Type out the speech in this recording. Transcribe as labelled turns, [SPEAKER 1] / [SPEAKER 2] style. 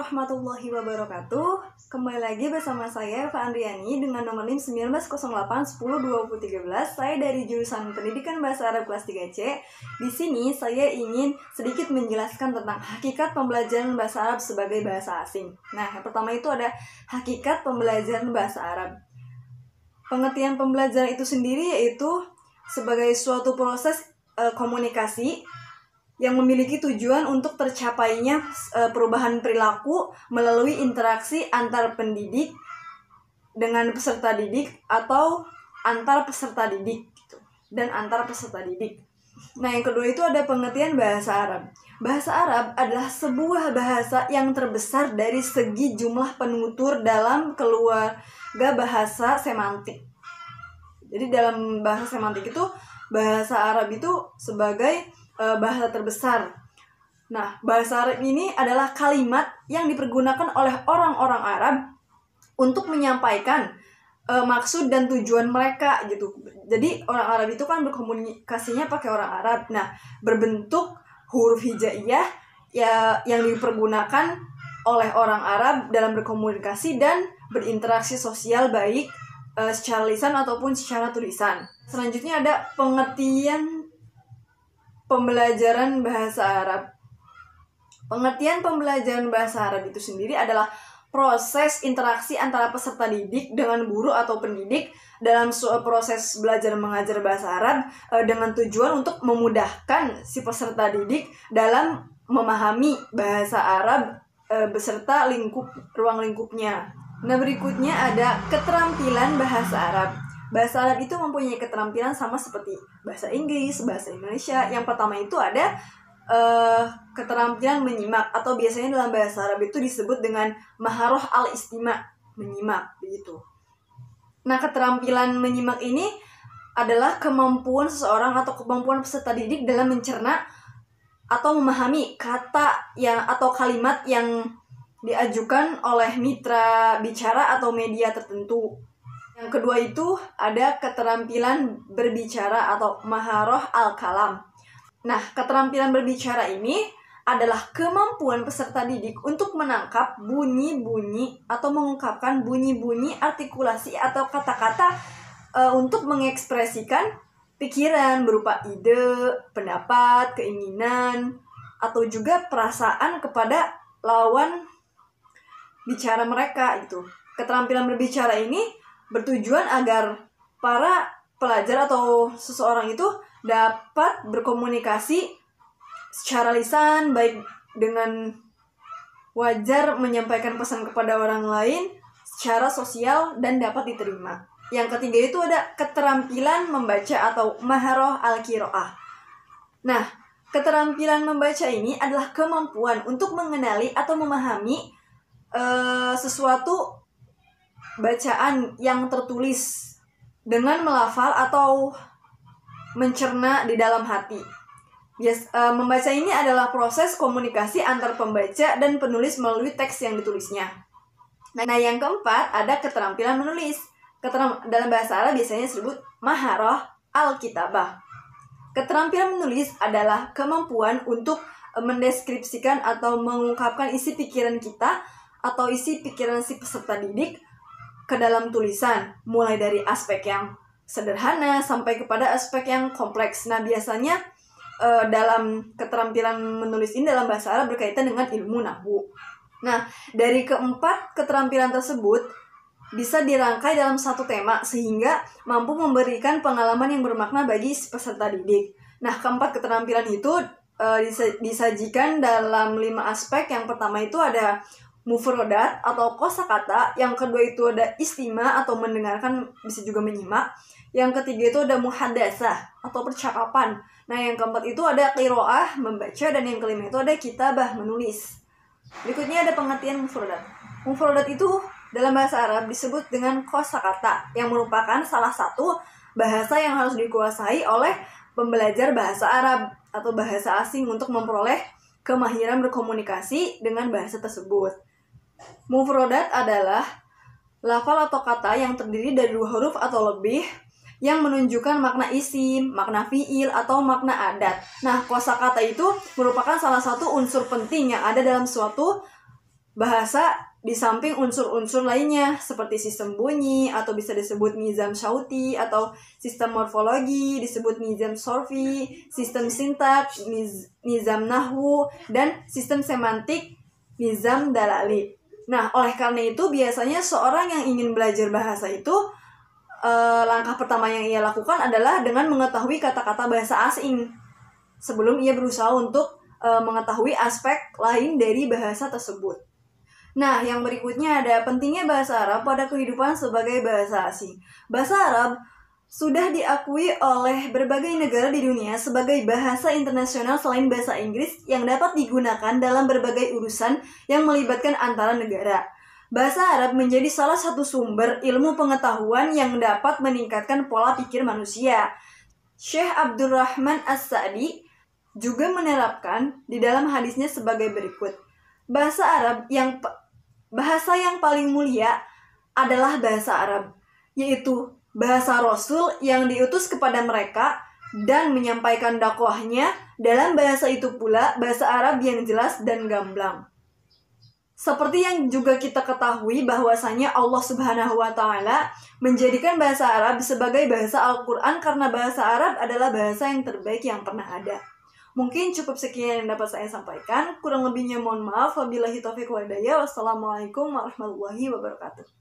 [SPEAKER 1] warahmatullahi wabarakatuh. Kembali lagi bersama saya Eva Andriani dengan nomor NIM 1908102013. Saya dari jurusan Pendidikan Bahasa Arab kelas 3C. Di sini saya ingin sedikit menjelaskan tentang hakikat pembelajaran bahasa Arab sebagai bahasa asing. Nah, yang pertama itu ada hakikat pembelajaran bahasa Arab. Pengertian pembelajaran itu sendiri yaitu sebagai suatu proses komunikasi yang memiliki tujuan untuk tercapainya perubahan perilaku melalui interaksi antar pendidik dengan peserta didik atau antar peserta didik gitu, dan antar peserta didik. Nah, yang kedua itu ada pengertian bahasa Arab. Bahasa Arab adalah sebuah bahasa yang terbesar dari segi jumlah penutur dalam keluarga bahasa semantik. Jadi dalam bahasa semantik itu bahasa Arab itu sebagai bahasa terbesar. Nah, bahasa Arab ini adalah kalimat yang dipergunakan oleh orang-orang Arab untuk menyampaikan maksud dan tujuan mereka gitu. Jadi orang Arab itu kan berkomunikasinya pakai orang Arab. Nah, berbentuk huruf hijaiyah ya yang dipergunakan oleh orang Arab dalam berkomunikasi dan berinteraksi sosial baik secara lisan ataupun secara tulisan. Selanjutnya ada pengertian pembelajaran bahasa Arab. Pengertian pembelajaran bahasa Arab itu sendiri adalah proses interaksi antara peserta didik dengan guru atau pendidik dalam proses belajar mengajar bahasa Arab dengan tujuan untuk memudahkan si peserta didik dalam memahami bahasa Arab beserta ruang lingkupnya. Nah, berikutnya ada keterampilan bahasa Arab. Bahasa Arab itu mempunyai keterampilan sama seperti bahasa Inggris, bahasa Indonesia. Yang pertama itu ada keterampilan menyimak, atau biasanya dalam bahasa Arab itu disebut dengan maharoh al-istima, menyimak begitu. Nah, keterampilan menyimak ini adalah kemampuan seseorang atau kemampuan peserta didik dalam mencerna atau memahami kata atau kalimat yang diajukan oleh mitra bicara atau media tertentu. Yang kedua itu ada keterampilan berbicara atau maharoh al-kalam. Nah, keterampilan berbicara ini adalah kemampuan peserta didik untuk menangkap bunyi-bunyi atau mengungkapkan bunyi-bunyi artikulasi atau kata-kata untuk mengekspresikan pikiran berupa ide, pendapat, keinginan, atau juga perasaan kepada lawan bicara mereka gitu. Keterampilan berbicara ini bertujuan agar para pelajar atau seseorang itu dapat berkomunikasi secara lisan, baik dengan wajar menyampaikan pesan kepada orang lain secara sosial dan dapat diterima. Yang ketiga itu ada keterampilan membaca atau maharoh al-qiraah. Nah, keterampilan membaca ini adalah kemampuan untuk mengenali atau memahami sesuatu bacaan yang tertulis dengan melafal atau mencerna di dalam hati. Membaca ini adalah proses komunikasi antar pembaca dan penulis melalui teks yang ditulisnya. Nah, yang keempat ada keterampilan menulis. Dalam bahasa Arab biasanya disebut maharoh al-kitabah. Keterampilan menulis adalah kemampuan untuk mendeskripsikan atau mengungkapkan isi pikiran kita atau isi pikiran si peserta didik ke dalam tulisan, mulai dari aspek yang sederhana sampai kepada aspek yang kompleks. Nah, biasanya dalam keterampilan menulis ini dalam bahasa Arab berkaitan dengan ilmu nahwu. Nah, dari keempat keterampilan tersebut bisa dirangkai dalam satu tema sehingga mampu memberikan pengalaman yang bermakna bagi peserta didik. Nah, keempat keterampilan itu disajikan dalam 5 aspek. Yang pertama itu ada mufrodat atau kosakata, yang kedua itu ada istima atau mendengarkan, bisa juga menyimak, yang ketiga itu ada muhadasah atau percakapan. Nah, yang keempat itu ada qiraah, membaca, dan yang kelima itu ada kitabah, menulis. Berikutnya ada pengertian mufrodat. Mufrodat itu dalam bahasa Arab disebut dengan kosakata, yang merupakan salah satu bahasa yang harus dikuasai oleh pembelajar bahasa Arab atau bahasa asing untuk memperoleh kemahiran berkomunikasi dengan bahasa tersebut. Mufrodat adalah lafal atau kata yang terdiri dari 2 huruf atau lebih yang menunjukkan makna isim, makna fiil, atau makna adat. Nah, kosakata itu merupakan salah satu unsur penting yang ada dalam suatu bahasa di samping unsur-unsur lainnya seperti sistem bunyi atau bisa disebut nizam syauti, atau sistem morfologi disebut nizam sorfi, sistem sintaks nizam nahwu, dan sistem semantik nizam dalali. Nah, oleh karena itu biasanya seorang yang ingin belajar bahasa itu langkah pertama yang ia lakukan adalah dengan mengetahui kata-kata bahasa asing sebelum ia berusaha untuk mengetahui aspek lain dari bahasa tersebut. Nah, yang berikutnya ada pentingnya bahasa Arab pada kehidupan sebagai bahasa asing. Bahasa Arab sudah diakui oleh berbagai negara di dunia sebagai bahasa internasional selain bahasa Inggris yang dapat digunakan dalam berbagai urusan yang melibatkan antara negara. Bahasa Arab menjadi salah satu sumber ilmu pengetahuan yang dapat meningkatkan pola pikir manusia. Syekh Abdurrahman As-Sa'di juga menerapkan di dalam hadisnya sebagai berikut. Bahasa yang paling mulia adalah bahasa Arab, yaitu bahasa Rasul yang diutus kepada mereka dan menyampaikan dakwahnya dalam bahasa itu pula bahasa Arab yang jelas dan gamblang. Seperti yang juga kita ketahui bahwasanya Allah Subhanahu wa Ta'ala menjadikan bahasa Arab sebagai bahasa Al-Quran karena bahasa Arab adalah bahasa yang terbaik yang pernah ada. Mungkin cukup sekian yang dapat saya sampaikan. Kurang lebihnya mohon maaf. Wabillahi taufiq wal hidayah. Wassalamualaikum warahmatullahi wabarakatuh.